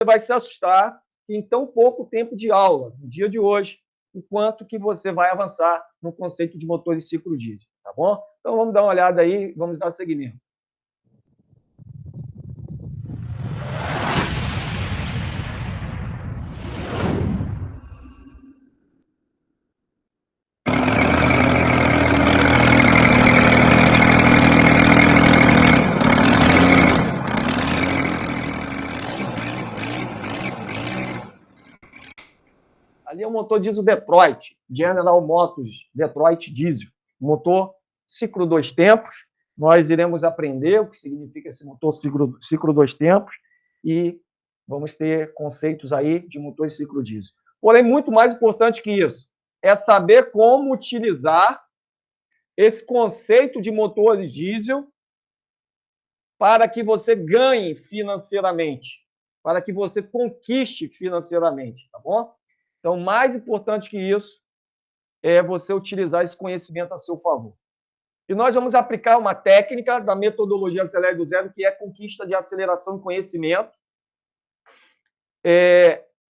vai se assustar em tão pouco tempo de aula, no dia de hoje, o quanto que você vai avançar no conceito de motor de ciclo diesel, tá bom? Então, vamos dar uma olhada aí, vamos dar seguimento. Ali é o motor diesel Detroit, General Motors Detroit Diesel. Motor ciclo 2 tempos. Nós iremos aprender o que significa esse motor ciclo 2 tempos e vamos ter conceitos aí de motor ciclo diesel. Porém, muito mais importante que isso é saber como utilizar esse conceito de motores diesel para que você ganhe financeiramente, para que você conquiste financeiramente, tá bom? Então, mais importante que isso é você utilizar esse conhecimento a seu favor. E nós vamos aplicar uma técnica da metodologia Acelere do Zero, que é conquista de aceleração e conhecimento,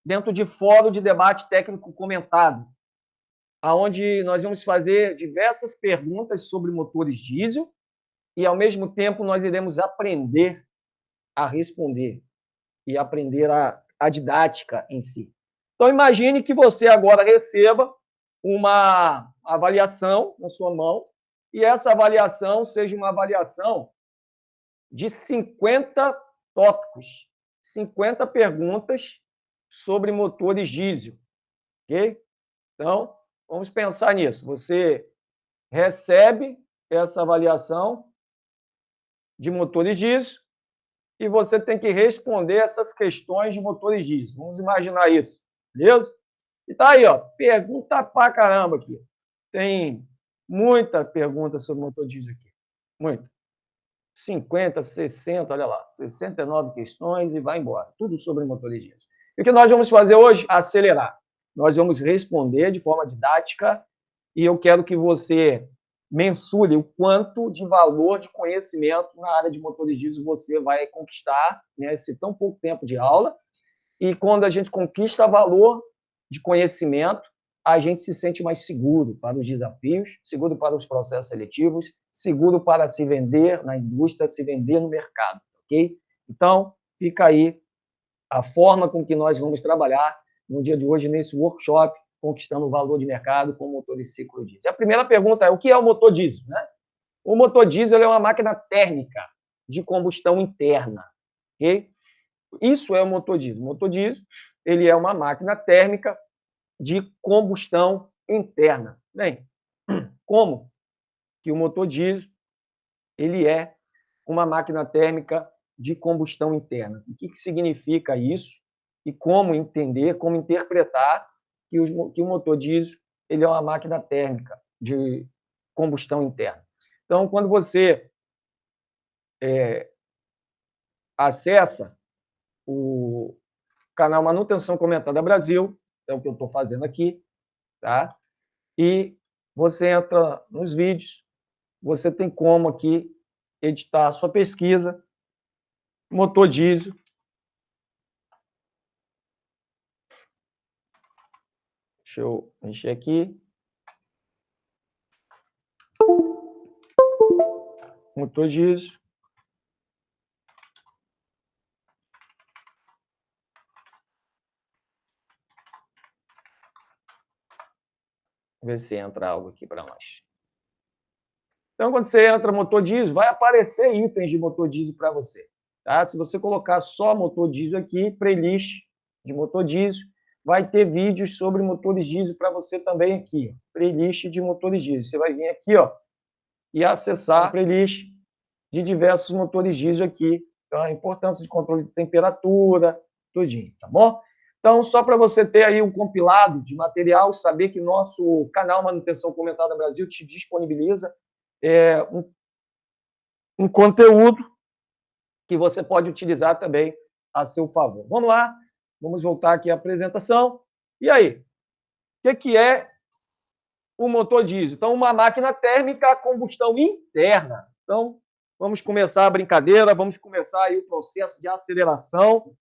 dentro de fórum de debate técnico comentado, onde nós vamos fazer diversas perguntas sobre motores diesel e, ao mesmo tempo, nós iremos aprender a responder e aprender a didática em si. Então, imagine que você agora receba uma avaliação na sua mão e essa avaliação seja uma avaliação de 50 tópicos, 50 perguntas sobre motores diesel, ok? Então, vamos pensar nisso. Você recebe essa avaliação de motores diesel e você tem que responder essas questões de motores diesel. Vamos imaginar isso, beleza? E tá aí, ó, pergunta pra caramba aqui. Tem muita pergunta sobre motor diesel aqui. Muita. 50, 60, olha lá, 69 questões e vai embora. Tudo sobre motores diesel. E o que nós vamos fazer hoje? Acelerar. Nós vamos responder de forma didática e eu quero que você mensure o quanto de valor de conhecimento na área de motores diesel você vai conquistar nesse tão pouco tempo de aula. E quando a gente conquista valor de conhecimento, a gente se sente mais seguro para os desafios, seguro para os processos seletivos, seguro para se vender na indústria, se vender no mercado, ok? Então, fica aí a forma com que nós vamos trabalhar no dia de hoje nesse workshop, conquistando o valor de mercado com o motor de ciclo diesel. A primeira pergunta é, o que é o motor diesel, né? O motor diesel é uma máquina térmica de combustão interna, ok? Isso é o motor diesel. O motor diesel, ele é uma máquina térmica de combustão interna. Bem, como que o motor diesel ele é uma máquina térmica de combustão interna? O que significa isso? E como entender, como interpretar que o motor diesel ele é uma máquina térmica de combustão interna? Então, quando você acessa o canal Manutenção Comentada Brasil, é o que eu estou fazendo aqui, tá? E você entra nos vídeos, você tem como aqui editar a sua pesquisa, motor diesel. Deixa eu mexer aqui. Motor diesel. Ver se entra algo aqui para nós. Então, quando você entra motor diesel, vai aparecer itens de motor diesel para você. Tá? Se você colocar só motor diesel aqui, playlist de motor diesel, vai ter vídeos sobre motores diesel para você também aqui. Playlist de motores diesel. Você vai vir aqui, ó, e acessar a playlist de diversos motores diesel aqui. Então, a importância de controle de temperatura, tudinho, tá bom? Então, só para você ter aí um compilado de material, saber que nosso canal Manutenção Comentada Brasil te disponibiliza um conteúdo que você pode utilizar também a seu favor. Vamos lá, vamos voltar aqui à apresentação. E aí, o que é o motor diesel? Então, uma máquina térmica a combustão interna. Então, vamos começar a brincadeira, vamos começar aí o processo de aceleração.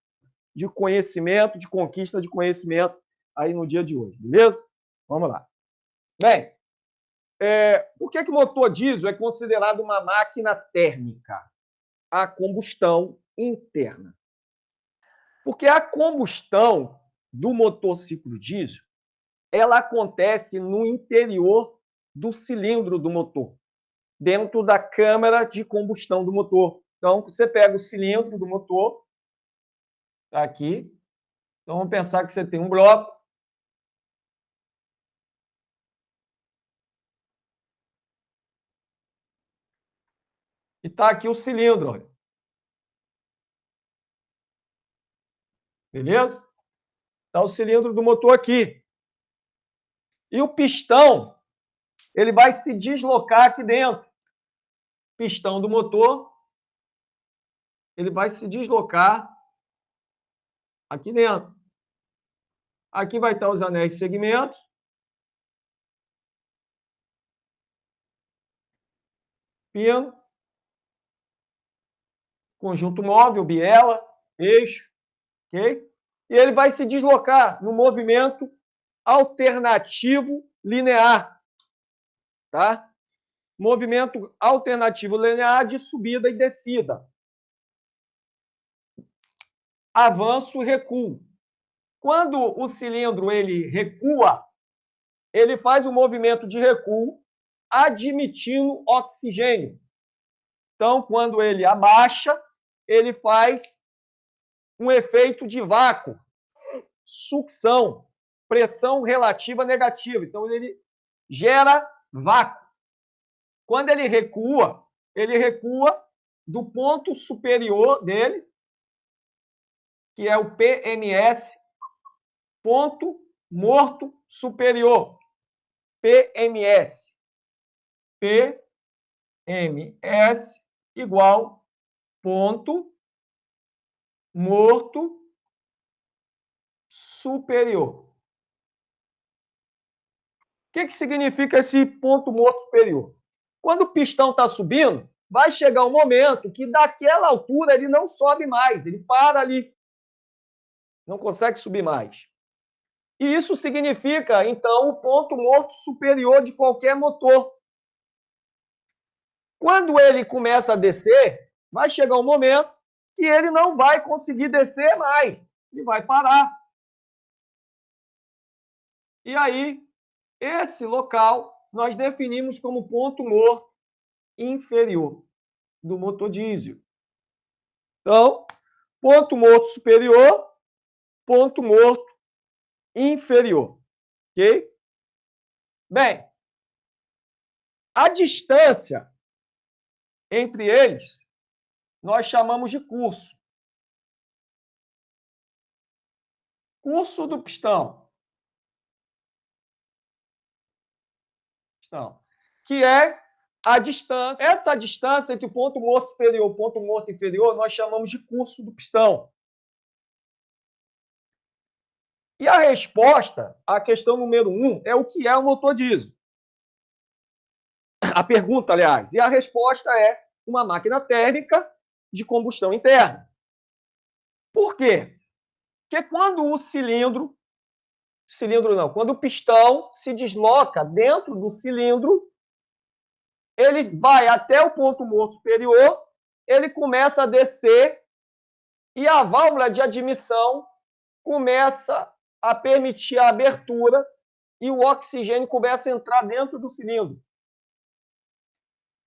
de conhecimento, de conquista de conhecimento aí no dia de hoje, beleza? Vamos lá. Bem, por que o motor diesel é considerado uma máquina térmica? A combustão interna. Porque a combustão do motor ciclo diesel, ela acontece no interior do cilindro do motor, dentro da câmara de combustão do motor. Então, você pega o cilindro do motor, tá aqui. Então, vamos pensar que você tem um bloco. E está aqui o cilindro, olha. Beleza? Está o cilindro do motor aqui. E o pistão, ele vai se deslocar aqui dentro. Pistão do motor, ele vai se deslocar aqui dentro. Aqui vai estar os anéis de segmentos. Pino. Conjunto móvel, biela, eixo. Ok? E ele vai se deslocar no movimento alternativo linear. Tá? Movimento alternativo linear de subida e descida. Avanço e recuo. Quando o cilindro ele recua, ele faz um movimento de recuo admitindo oxigênio. Então, quando ele abaixa, ele faz um efeito de vácuo, sucção, pressão relativa negativa. Então, ele gera vácuo. Quando ele recua do ponto superior dele, que é o PMS, ponto morto superior. PMS. PMS igual ponto morto superior. O que significa esse ponto morto superior? Quando o pistão está subindo, vai chegar um momento que daquela altura ele não sobe mais, ele para ali. Não consegue subir mais. E isso significa, então, o ponto morto superior de qualquer motor. Quando ele começa a descer, vai chegar um momento que ele não vai conseguir descer mais. Ele vai parar. E aí, esse local nós definimos como ponto morto inferior do motor diesel. Então, ponto morto superior, ponto morto inferior. Ok? Bem, a distância entre eles nós chamamos de curso. Curso do pistão. Que é a distância. Essa distância entre o ponto morto superior e o ponto morto inferior nós chamamos de curso do pistão. E a resposta à questão número 1 é o que é o motor diesel. A pergunta, aliás. E a resposta é uma máquina térmica de combustão interna. Por quê? Porque quando o quando o pistão se desloca dentro do cilindro, ele vai até o ponto morto superior, ele começa a descer e a válvula de admissão começa a permitir a abertura e o oxigênio começa a entrar dentro do cilindro.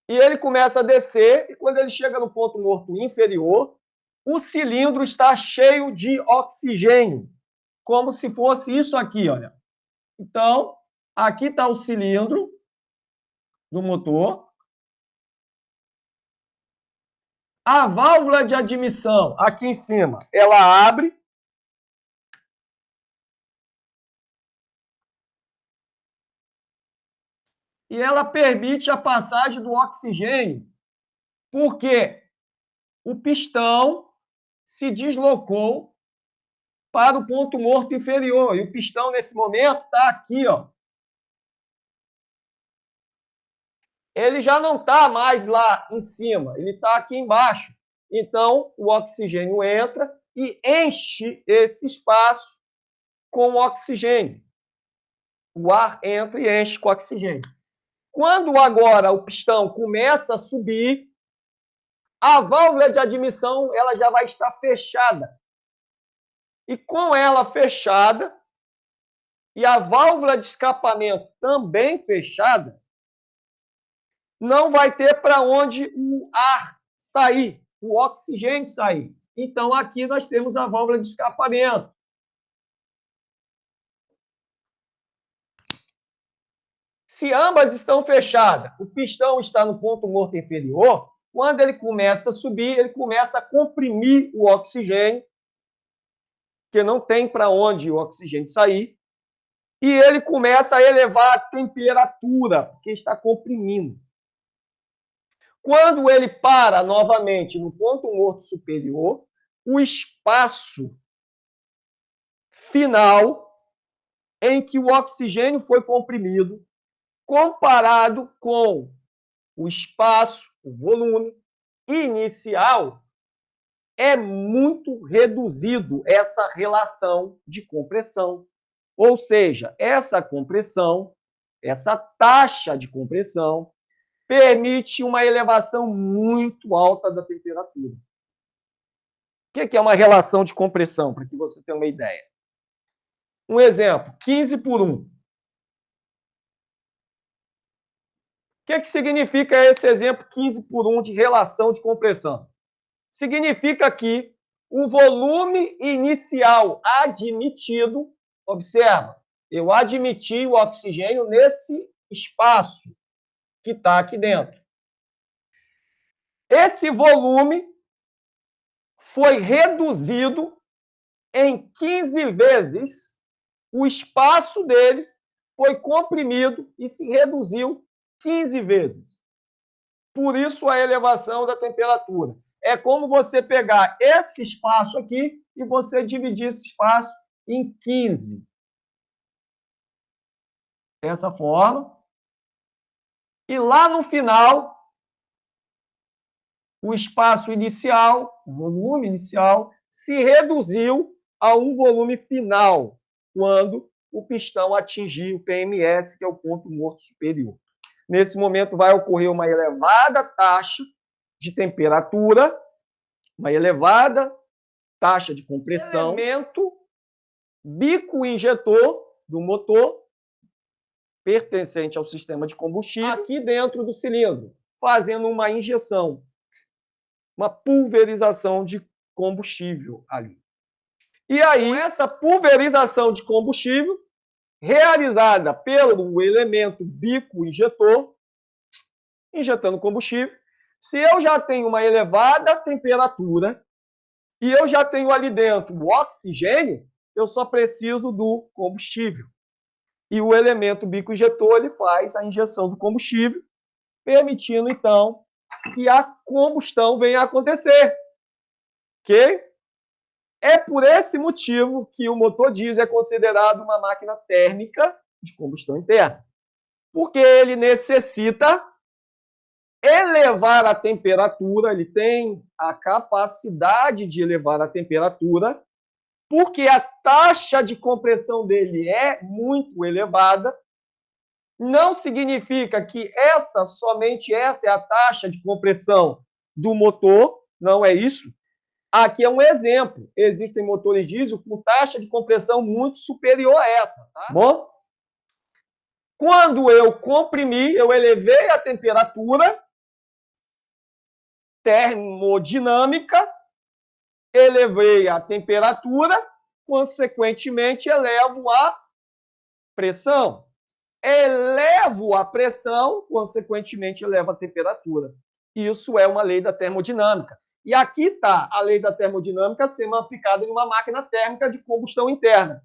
E ele começa a descer, e quando ele chega no ponto morto inferior, o cilindro está cheio de oxigênio, como se fosse isso aqui, olha. Então, aqui está o cilindro do motor. A válvula de admissão, aqui em cima, ela abre. E ela permite a passagem do oxigênio, porque o pistão se deslocou para o ponto morto inferior. E o pistão, nesse momento, está aqui, ó. Ele já não está mais lá em cima, ele está aqui embaixo. Então, o oxigênio entra e enche esse espaço com oxigênio. O ar entra e enche com oxigênio. Quando agora o pistão começa a subir, a válvula de admissão ela já vai estar fechada. E com ela fechada, e a válvula de escapamento também fechada, não vai ter para onde o ar sair, o oxigênio sair. Então, aqui nós temos a válvula de escapamento. Se ambas estão fechadas, o pistão está no ponto morto inferior, quando ele começa a subir, ele começa a comprimir o oxigênio, porque não tem para onde o oxigênio sair, e ele começa a elevar a temperatura, porque está comprimindo. Quando ele para novamente no ponto morto superior, o espaço final em que o oxigênio foi comprimido, comparado com o espaço, o volume inicial, é muito reduzido essa relação de compressão. Ou seja, essa compressão, essa taxa de compressão, permite uma elevação muito alta da temperatura. O que é uma relação de compressão, para que você tenha uma ideia? Um exemplo, 15 por 1. O que significa esse exemplo 15 por 1 de relação de compressão? Significa que o volume inicial admitido, observa, eu admiti o oxigênio nesse espaço que está aqui dentro. Esse volume foi reduzido em 15 vezes, o espaço dele foi comprimido e se reduziu 15 vezes. Por isso a elevação da temperatura. É como você pegar esse espaço aqui e você dividir esse espaço em 15. Dessa forma. E lá no final, o espaço inicial, o volume inicial, se reduziu a um volume final, quando o pistão atingir o PMS, que é o ponto morto superior. Nesse momento vai ocorrer uma elevada taxa de temperatura, uma elevada taxa de compressão, elemento bico injetor do motor, pertencente ao sistema de combustível, aqui dentro do cilindro, fazendo uma injeção, uma pulverização de combustível ali. E aí, essa pulverização de combustível, realizada pelo elemento bico injetor, injetando combustível, se eu já tenho uma elevada temperatura e eu já tenho ali dentro o oxigênio, eu só preciso do combustível. E o elemento bico injetor ele faz a injeção do combustível, permitindo, então, que a combustão venha a acontecer. Ok? É por esse motivo que o motor diesel é considerado uma máquina térmica de combustão interna. Porque ele necessita elevar a temperatura, ele tem a capacidade de elevar a temperatura, porque a taxa de compressão dele é muito elevada. Não significa que somente essa é a taxa de compressão do motor, não é isso. Aqui é um exemplo. Existem motores diesel com taxa de compressão muito superior a essa, tá? Bom? Quando eu comprimi, eu elevei a temperatura termodinâmica, elevei a temperatura, consequentemente elevo a pressão. Elevo a pressão, consequentemente elevo a temperatura. Isso é uma lei da termodinâmica. E aqui está a lei da termodinâmica sendo aplicada em uma máquina térmica de combustão interna.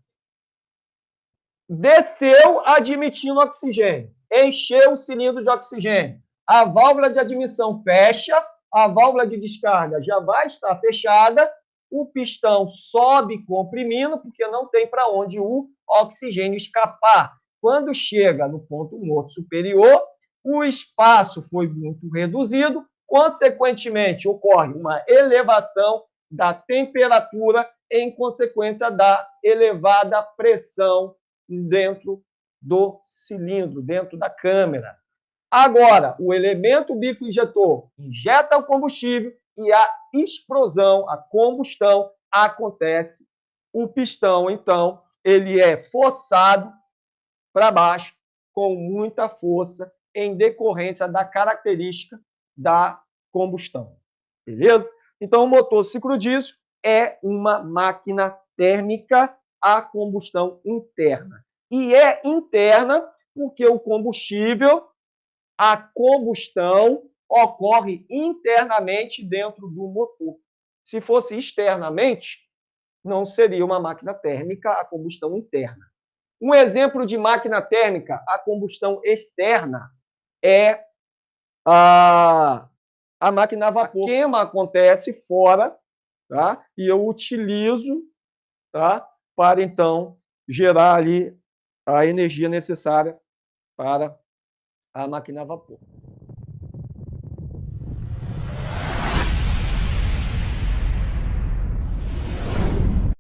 Desceu admitindo oxigênio, encheu o cilindro de oxigênio. A válvula de admissão fecha, a válvula de descarga já vai estar fechada, o pistão sobe comprimindo, porque não tem para onde o oxigênio escapar. Quando chega no ponto morto superior, o espaço foi muito reduzido, consequentemente, ocorre uma elevação da temperatura em consequência da elevada pressão dentro do cilindro, dentro da câmara. Agora, o elemento bico injetor injeta o combustível e a explosão, a combustão acontece. O pistão, então, ele é forçado para baixo com muita força em decorrência da característica da combustão. Beleza? Então, o motor ciclo diesel é uma máquina térmica a combustão interna. E é interna porque o combustível, a combustão, ocorre internamente dentro do motor. Se fosse externamente, não seria uma máquina térmica a combustão interna. Um exemplo de máquina térmica a combustão externa é a máquina a vapor. A queima acontece fora, tá? E eu utilizo, tá? Para, então, gerar ali a energia necessária para a máquina a vapor.